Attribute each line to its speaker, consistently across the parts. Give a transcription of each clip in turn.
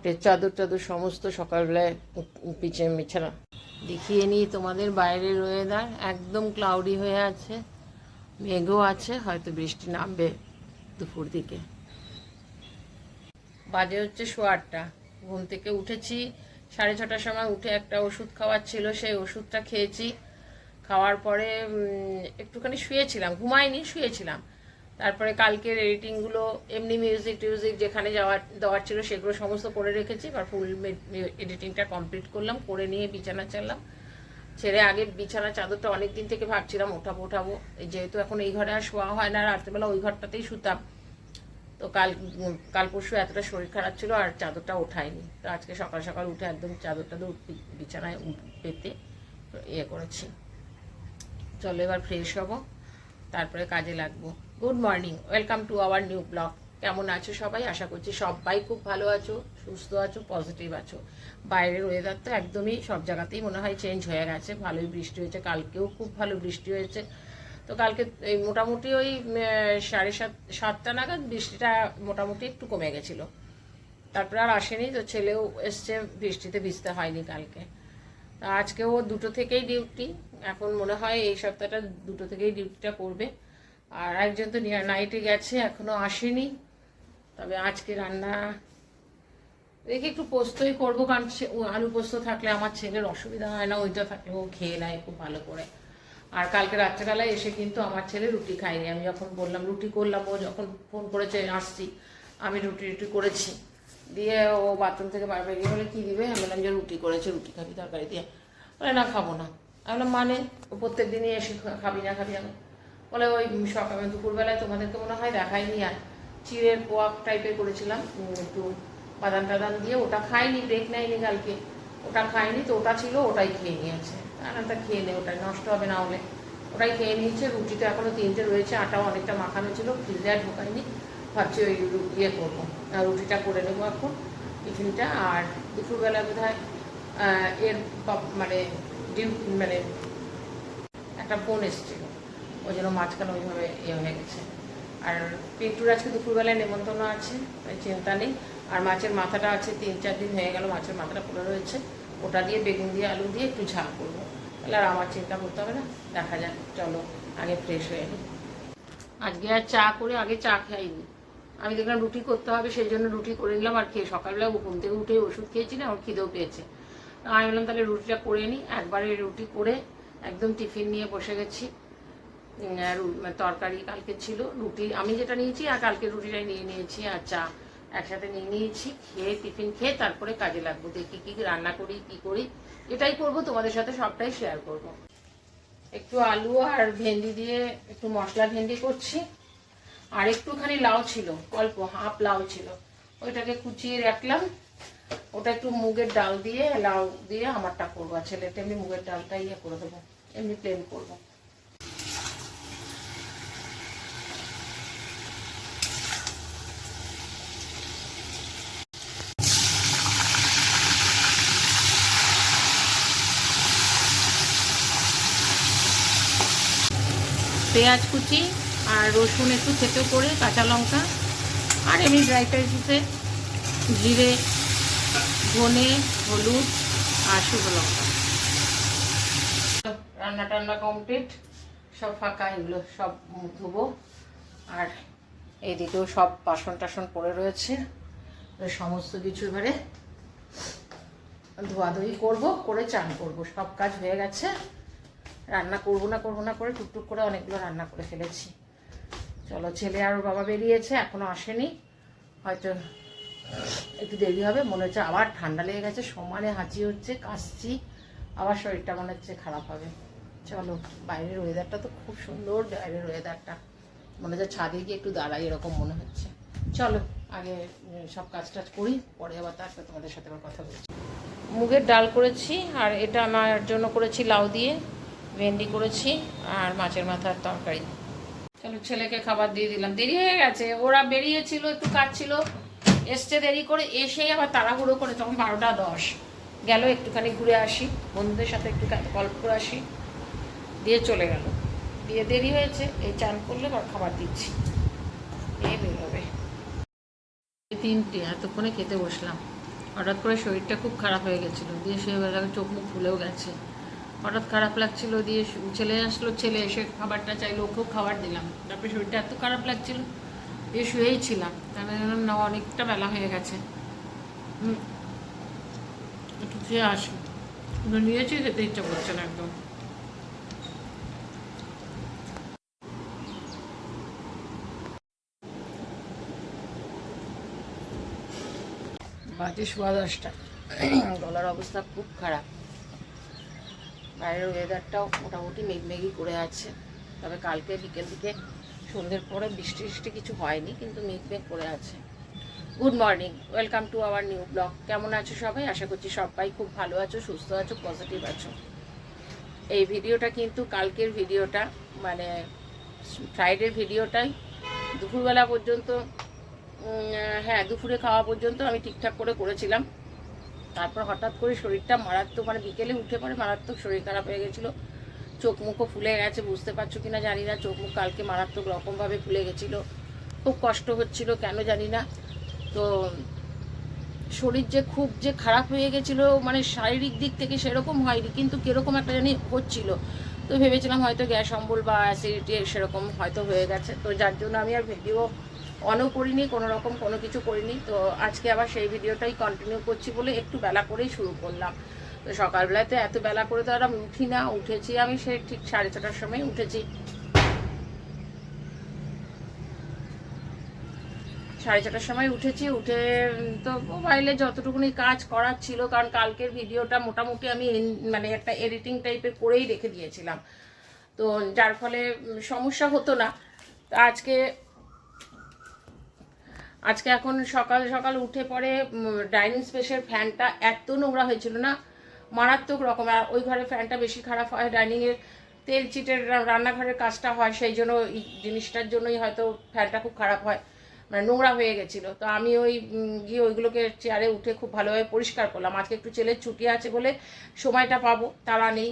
Speaker 1: বেডের চাদর টাদর সমস্ত সকালবেলায় পিছনে বিছানা দেখিয়ে নিই তোমাদের। বাইরের ওয়েদার একদম ক্লাউডি হয়ে আছে, মেঘও আছে, হয়তো বৃষ্টি নামবে দুপুর দিকে। বাজে হচ্ছে 8:15। ঘুম থেকে উঠেছি 6:30টার সময়, উঠে একটা ওষুধ খাওয়ার ছিল, সেই ওষুধটা খেয়েছি। খাওয়ার পরে একটুখানি শুয়েছিলাম, ঘুমাইনি, শুয়েছিলাম। তারপরে কালকের এডিটিংগুলো এমনি মিউজিক যেখানে দেওয়ার ছিল সেগুলো সমস্ত করে রেখেছি। এবার ফুল এডিটিংটা কমপ্লিট করলাম, করে নিয়ে বিছানা চাললাম। ছেড়ে আগে বিছানা চাদরটা অনেক দিন থেকে ভাবছিলাম ওঠাবো, যেহেতু এখন এই ঘরে আর শোয়া হয় না, রাত্রেবেলা ওই ঘরটাতেই শুতাম। তো কাল পরশু এতটা শরীর খারাপ ছিল আর চাদরটা ওঠায়নি। তো আজকে সকাল সকাল উঠে একদম চাদরটা বিছানায় পেতে করেছি। চলো এবার ফ্রেশ হব, তারপরে কাজে লাগবো। Good morning, welcome to our new blog. কেমন আছো সবাই? আশা করছি সবাই খুব ভালো আছো, সুস্থ আছো, পজিটিভ আছো। বাইরের ওয়েদার তো একদমই সব জায়গাতেই মনে হয় চেঞ্জ হয়ে গেছে। ভালোই বৃষ্টি হয়েছে, কালকেও খুব ভালো বৃষ্টি হয়েছে। তো কালকে এই মোটামুটি ওই 7:30 নাগাদ বৃষ্টিটা মোটামুটি একটু কমে গেছিলো, তারপরে আর আসেনি। তো ছেলেও এসছে, বৃষ্টিতে ভিজতে হয়নি কালকে। তা আজকেও 2টো থেকেই ডিউটি, এখন মনে হয় এই সপ্তাহটা 2টো থেকেই ডিউটিটা করবে। আর একজন তো নাইটে গেছে, এখনও আসেনি। তবে আজকে রান্না দেখি একটু পোস্তই করবো, কারণ আলু পোস্ত থাকলে আমার ছেলের অসুবিধা হয় না, ওইটা থাকলে ও খেয়ে নেয় খুব ভালো করে। আর কালকে রাত্রেবেলায় এসে কিন্তু আমার ছেলে রুটি খায়নি। আমি যখন বললাম রুটি করলাম, ও যখন ফোন করেছে আসছি, আমি রুটি করেছি, দিয়ে ও বাথরুম থেকে বার বেরিয়ে বলে কী দিবে? আমি বললাম যে রুটি করেছে, রুটি খাবি তরকারি দিয়ে? বলে না খাবো না। আমি বললাম মানে? ও প্রত্যেক দিনই এসে খাবি না আমি? বলে ওই সকালে দুপুরবেলায় তোমাদেরকে মনে হয় দেখায়নি, আর চিড়ের পোয়া টাইপের করেছিলাম একটু বাদাম টাদাম দিয়ে, ওটা খাইনি, ব্রেক নেয়নি কালকে, ওটা খাইনি। তো ওটা ছিল, ওটাই খেয়ে নিয়েছে। রান্নাটা খেয়ে নে, ওটাই নষ্ট হবে না হলে, ওটাই খেয়ে নিয়েছে। রুটি তো এখনও 3টে রয়েছে, আটাও অনেকটা মাখানো ছিল, ফ্রিজে আর ঢোকায়নি। ভাবছি ওই করবো, রুটিটা করে নেবো এখন টিফিনটা। আর দুপুরবেলা বোধ হয় এর মানে একটা ফোন এসেছিল, ওই জন্য মাঝখানে ওইভাবে হয়ে গেছে। আর পিন্টুর আজকে দুপুরবেলায় নেমন্তন্ন আছে, চিন্তা নেই। আর মাছের মাথাটা আছে, 3-4 দিন হয়ে গেল মাছের মাথাটা পড়ে রয়েছে, ওটা দিয়ে বেগুন দিয়ে আলু দিয়ে একটু ঝাল করবো। তাহলে আর আমার চিন্তা করতে হবে না, দেখা যাক। চলো আগে ফ্রেশ হয়ে নিই। আজকে আর চা করে আগে চা খাইনি, আমি দেখলাম রুটি করতে হবে, সেই জন্য রুটি করে নিলাম। আর খেয়ে সকালবেলা ঘুম থেকে উঠে ওষুধ খেয়েছি না, ওর খিদেও পেয়েছে। আমি বললাম তাহলে রুটিটা করে নিই। একবারে রুটি করে একদম টিফিন নিয়ে বসে গেছি। তরকারি কালকে ছিল, রুটি আমি যেটা নিয়েছি আর কালকে রুটিটাই নিয়ে নিয়েছি, আর চা একসাথে নিয়ে নিয়েছি। খেয়ে টিফিন খেয়ে তারপরে কাজে লাগবো, দেখি কী রান্না করি, কী করি, এটাই করবো, তোমাদের সাথে সবটাই শেয়ার করব। একটু আলু আর ভেন্ডি দিয়ে একটু মশলা ভেন্ডি করছি। আর একটুখানি লাউ ছিল, অল্প হাফ লাউ ছিল, ওইটাকে কুচিয়ে রাখলাম। ওটা একটু মুগের ডাল দিয়ে, লাউ দিয়ে আমারটা করবো, আর ছেলেটা এমনি মুগের ডালটা করে দেবো, এমনি প্লেন করবো। পেঁয়াজ কুচি আর রসুন একটু থেতো করে, কাঁচা লঙ্কা, আর এমনি ড্রাই ফ্রাইসে জিরে, ধনে, হলুদ আর শুকনো লঙ্কা। রান্না কমপ্লিট, সব ফাঁকা, এগুলো সব ধুবো। আর এইদিকেও সব বাসন টাসন পড়ে রয়েছে, সমস্ত কিছু এবারে ধোয়াধুয়ি করবো, করে চান করবো। সব কাজ হয়ে গেছে, রান্না করবো না করে টুকটুক করে অনেকগুলো রান্না করে ফেলেছি। চলো, ছেলে আর ওর বাবা বেরিয়েছে, এখনো আসেনি, হয়তো একটু দেরি হবে। মনে হচ্ছে আবার ঠান্ডা লেগে গেছে, সমানে হাঁচি হচ্ছে, কাশছি, আবার শরীরটা মনে হচ্ছে খারাপ হবে। চলো, বাইরের ওয়েদারটা তো খুব সুন্দর, বাইরের ওয়েদারটা মনে হচ্ছে ছাদে গিয়ে একটু দাঁড়াই, এরকম মনে হচ্ছে। চলো আগে সব কাজ টাজ করি, পরে আবার তারপরে তোমাদের সাথে আবার কথা বলছি। মুগের ডাল করেছি, আর এটা আমার জন্য করেছি লাউ দিয়ে, ভেন্ডি করেছি, আর মাছের মাথার তরকারি। চলো ছেলেকে খাবার দিয়ে দিলাম, দেরি হয়ে গেছে, ওরা বেরিয়েছিল, একটু কাজ ছিল, এসছে দেরি করে, এসেই আবার তাড়াহুড়ো করে, তখন 12টা 10 গেল, একটুখানি ঘুরে আসি, বন্ধুদের সাথে একটু গল্প করে আসি, দিয়ে চলে গেল, দিয়ে দেরি হয়েছে। এই চান করলে আর খাবার দিচ্ছি, এই বেরোবে। 3টে এতক্ষণে খেতে বসলাম, হঠাৎ করে শরীরটা খুব খারাপ হয়ে গেছিলো, দিয়ে শুয়ে চোখ মুখ ফুলেও গেছে। হঠাৎ খারাপ লাগছিল, দিয়ে ছেলে আসলো, ছেলে এসে খাবারটা চাইলো, ওকেও খাবার দিলাম। তারপরে শরীরটা এত খারাপ লাগছিল, দিয়ে শুয়েই ছিলাম। তাহলে না অনেকটা বেলা হয়ে গেছে, একটু খেয়ে আসি। নিয়েছি, খেতে ইচ্ছা করছে না একদম। বাজে 10:15, গলার অবস্থা খুব খারাপ। বাইরের ওয়েদারটাও মোটামুটি মেঘমেঘই করে আছে, তবে কালকে বিকেল দিকে সন্ধ্যের পরে বৃষ্টি কিছু হয়নি, কিন্তু মেঘমেঘ করে আছে। Good morning, welcome to our new blog. কেমন আছো সবাই? আশা করছি সবাই খুব ভালো আছো, সুস্থ আছো, পজিটিভ আছো। এই ভিডিওটা কিন্তু কালকের ভিডিওটা, মানে ফ্রাইডের ভিডিওটাই দুপুরবেলা পর্যন্ত, হ্যাঁ দুপুরে খাওয়া পর্যন্ত আমি ঠিকঠাক করে করেছিলাম। তারপর হঠাৎ করে শরীরটা মারাত্মক, মানে বিকেলে উঠে পড়ে মারাত্মক শরীর খারাপ হয়ে গেছিলো। চোখ মুখও ফুলে গেছে, বুঝতে পারছো কিনা জানি না। চোখ মুখ কালকে মারাত্মক রকমভাবে ফুলে গেছিলো, খুব কষ্ট হচ্ছিল, কেন জানি না। তো শরীর যে খুব যে খারাপ হয়ে গেছিলো, মানে শারীরিক দিক থেকে সেরকম হয়নি, কিন্তু কীরকম একটা জানি হচ্ছিলো। তো ভেবেছিলাম হয়তো গ্যাস অম্বল বা অ্যাসিডিটি সেরকম হয়তো হয়ে গেছে। তো যার জন্য আমি আর ভিডিও অনও করিনি, কোনো রকম কোনো কিছু করিনি। তো আজকে আবার সেই ভিডিওটাই কন্টিনিউ করছি বলে একটু বেলা করেই শুরু করলাম। তো সকালবেলায় তো এত বেলা করে তো আর আমি উঠি না, উঠেছি আমি সেই ঠিক 6:30টার সময় উঠেছি। 6:30টার সময় উঠেছি। উঠে তো মোবাইলে যতটুকুনি কাজ করার ছিল, কারণ কালকের ভিডিওটা মোটামুটি আমি মানে একটা এডিটিং টাইপের করেই রেখে দিয়েছিলাম, তো যার ফলে সমস্যা হতো না। তো আজকে এখন সকাল সকাল উঠে পরে ডাইনিং স্পেসের ফ্যানটা এত নোংরা হয়েছিল না, মারাত্মক রকম। আর ওই ঘরে ফ্যানটা বেশি খারাপ হয়, ডাইনিংয়ের তেল চিটের রান্নাঘরের কাজটা হয়, সেই জন্য এই জিনিসটার জন্যই হয়তো ফ্যানটা খুব খারাপ হয়, মানে নোংরা হয়ে গেছিলো। তো আমি ওই গিয়ে ওইগুলোকে চেয়ারে উঠে খুব ভালোভাবে পরিষ্কার করলাম। আজকে একটু ছেলের ছুটি আছে বলে সময়টা পাবো, তারা নেই।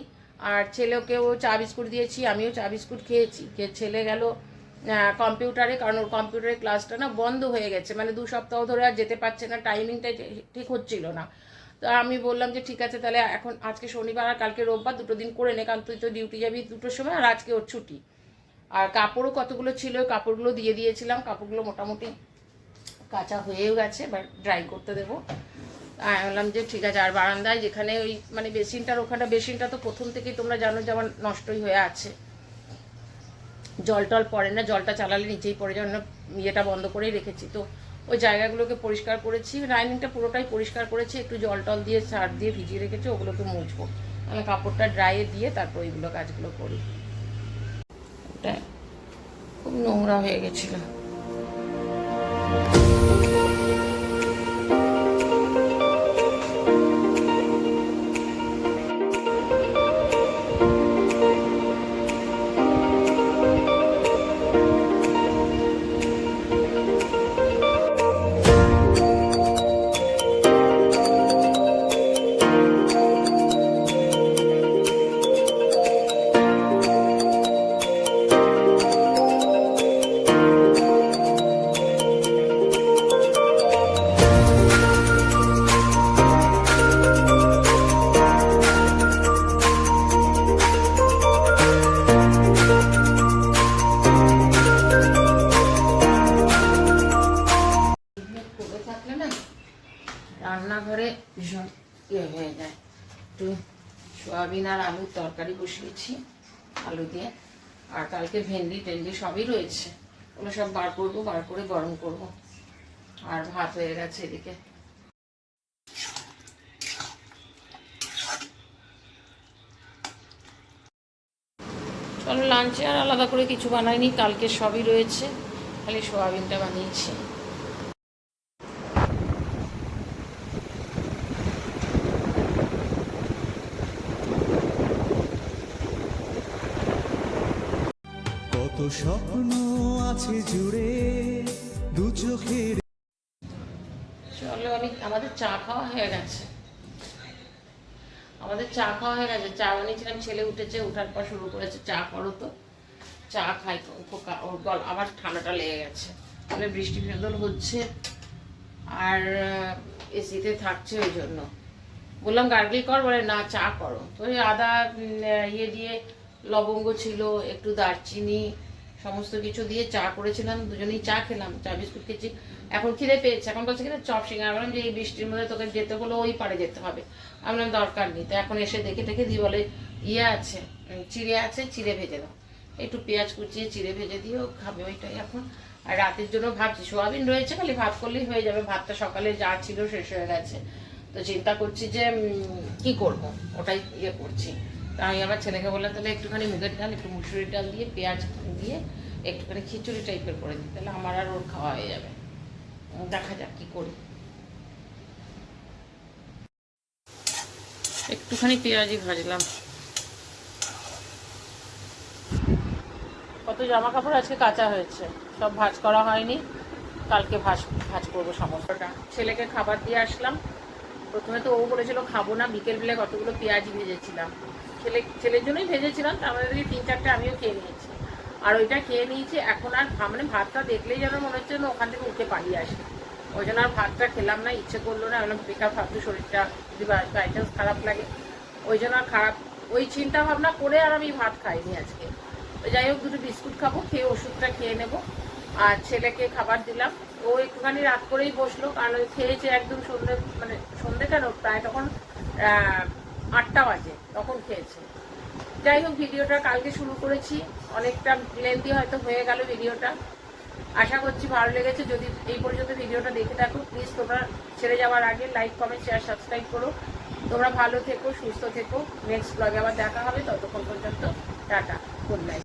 Speaker 1: আর ছেলেকেও চা বিস্কুট দিয়েছি, আমিও চা বিস্কুট খেয়েছি। ছেলে গেল কম্পিউটারে, কারণ ওর কম্পিউটারের ক্লাসটা না বন্ধ হয়ে গেছে, মানে 2 সপ্তাহ ধরে আর যেতে পারছে না, টাইমিংটা ঠিক হচ্ছিল না। তো আমি বললাম যে ঠিক আছে, তাহলে এখন আজকে শনিবার আর কালকে রোববার, 2 দিন করে নে, কারণ তুই তো ডিউটি যাবি 2টোর সময়, আর আজকে ওর ছুটি। আর কাপড়ও কতগুলো ছিল, কাপড়গুলো দিয়ে দিয়েছিলাম, কাপড়গুলো মোটামুটি কাঁচা হয়েও গেছে, এবার ড্রাই করতে দেবো। আমি বললাম যে ঠিক আছে। আর বারান্দায় যেখানে ওই মানে বেসিনটার ওখানটা, বেসিনটা তো প্রথম থেকেই তোমরা জানো যে আমার নষ্টই হয়ে আছে, জল টল পড়ে না, জলটা চালালে নিচেই পড়ে, জন্য ইয়েটা বন্ধ করেই রেখেছি। তো ওই জায়গাগুলোকে পরিষ্কার করেছি, ডাইনিংটা পুরোটাই পরিষ্কার করেছি, একটু জল টল দিয়ে সার্ফ দিয়ে ভিজিয়ে রেখেছি, ওগুলোকে মুছবো। আমি কাপড়টা ড্রাইয়ে দিয়ে তারপর ওইগুলো কাজগুলো করি। ওটা খুব নোংরা হয়ে গেছিলো। রান্নাঘরে ভীষণ ইয়ে হয়ে যায়। একটু সয়াবিন আর আলুর তরকারি বসিয়েছি, আলু দিয়ে। আর কালকে ভেন্ডি টেন্ডি সবই রয়েছে, ওগুলো সব বার করবো, বার করে গরম করব। আর ভাত হয়ে গেছে এদিকে। চলো লাঞ্চে আর আলাদা করে কিছু বানাইনি, কালকে সবই রয়েছে, খালি সয়াবিনটা বানিয়েছি।
Speaker 2: কত স্বপ্ন আছে জুড়ে দু চোখের।
Speaker 1: চলো আমাদের চা খাওয়া হয়ে গেছে, চা বানিয়েছিলাম। ছেলে উঠেছে, উঠার পর শুরু করেছে চা করো, তো চা খাই। ওর আবার ঠান্ডাটা লেগে গেছে, তাহলে বৃষ্টি ভেদল হচ্ছে। আর এসিতে থাকছে ওই জন্য। বললাম গার্গিল কর, বলে না চা করো। তো ওই আদা ইয়ে দিয়ে, লবঙ্গ ছিল, একটু দারচিনি, সমস্ত কিছু দিয়ে চা করেছিলাম, দুজনেই চা খেলাম, চা বিস্কুট খেয়েছি। এখন খিদে পেয়েছে, এখন বলছে কিনা চপ সিঙ্গারা। বললাম যে এই বৃষ্টির মধ্যে তোকে যেতে হলো, ওই পারে যেতে হবে। আমি বললাম দরকার নেই। তো এখন এসে দেখে টেখে দিয়ে বলে ইয়ে আছে, চিড়ে আছে, চিড়ে ভেজে দাও। একটু পেঁয়াজ কুচিয়ে চিড়ে ভেজে দিয়েও খাবে, ওইটাই এখন। আর রাতের জন্য ভাবছি, সোয়াবিন রয়েছে, খালি ভাত করলেই হয়ে যাবে। ভাতটা সকালে যা ছিল শেষ হয়ে গেছে। তো চিন্তা করছি যে কি করব, ওটাই ইয়ে করছি। তা আমি আবার ছেলেকে বললাম তাহলে একটুখানি মুগের ডাল, একটু মুসুরির ডাল দিয়ে পেঁয়াজ দিয়ে একটুখানি খিচুড়ি টাইপের করে দিই, তাহলে আমার আর ওর খাওয়া হয়ে যাবে। দেখা যাক কি করি। একটুখানি পেঁয়াজই ভাজলাম। কত জামা কাপড় আজকে কাঁচা হয়েছে, সব ভাঁজ করা হয়নি, কালকে ভাঁজ করবো সমস্তটা। ছেলেকে খাবার দিয়ে আসলাম। প্রথমে তো ও বলেছিল খাবো না, বিকেলবেলা কতগুলো পেঁয়াজ ভেজেছিলাম, ছেলের জন্যই ভেজেছিলাম, তার মধ্যে থেকে 3-4টে আমিও খেয়ে নিয়েছি। আর ওইটা খেয়ে নিয়েছি। এখন আর মানে ভাতটা দেখলেই যেন মনে হচ্ছে না ওখান থেকে উঠে পালিয়ে আসে। ওই জন্য আর ভাতটা খেলাম না, ইচ্ছে করলো না। বললাম বেকার ভাবছি শরীরটা যদি বাই চান্স খারাপ লাগে, ওই জন্য আর ওই চিন্তা ভাবনা করে আর আমি ভাত খাইনি আজকে। তো যাই হোক, দুটো বিস্কুট খাবো, খেয়ে ওষুধটা খেয়ে নেবো। আর ছেলেকে খাবার দিলাম। ও একটুখানি রাত করেই বসলো, কারণ ওই খেয়েছে একদম সন্ধ্যে, মানে সন্ধ্যে কেন, প্রায় তখন 8টা বাজে, তখন খেয়েছে। যাই হোক, ভিডিওটা কালকে শুরু করেছি, অনেকটা লেন্থি হয়তো হয়ে গেল ভিডিওটা। আশা করছি ভালো লেগেছে। যদি এই পর্যন্ত ভিডিওটা দেখে থাকো, প্লিজ তোমরা ছেড়ে যাওয়ার আগে লাইক, কমেন্ট, শেয়ার, সাবস্ক্রাইব করো। তোমরা ভালো থেকো, সুস্থ থেকো। নেক্সট ব্লগে আবার দেখা হবে, ততক্ষণ পর্যন্ত টাটা, গুড নাইট।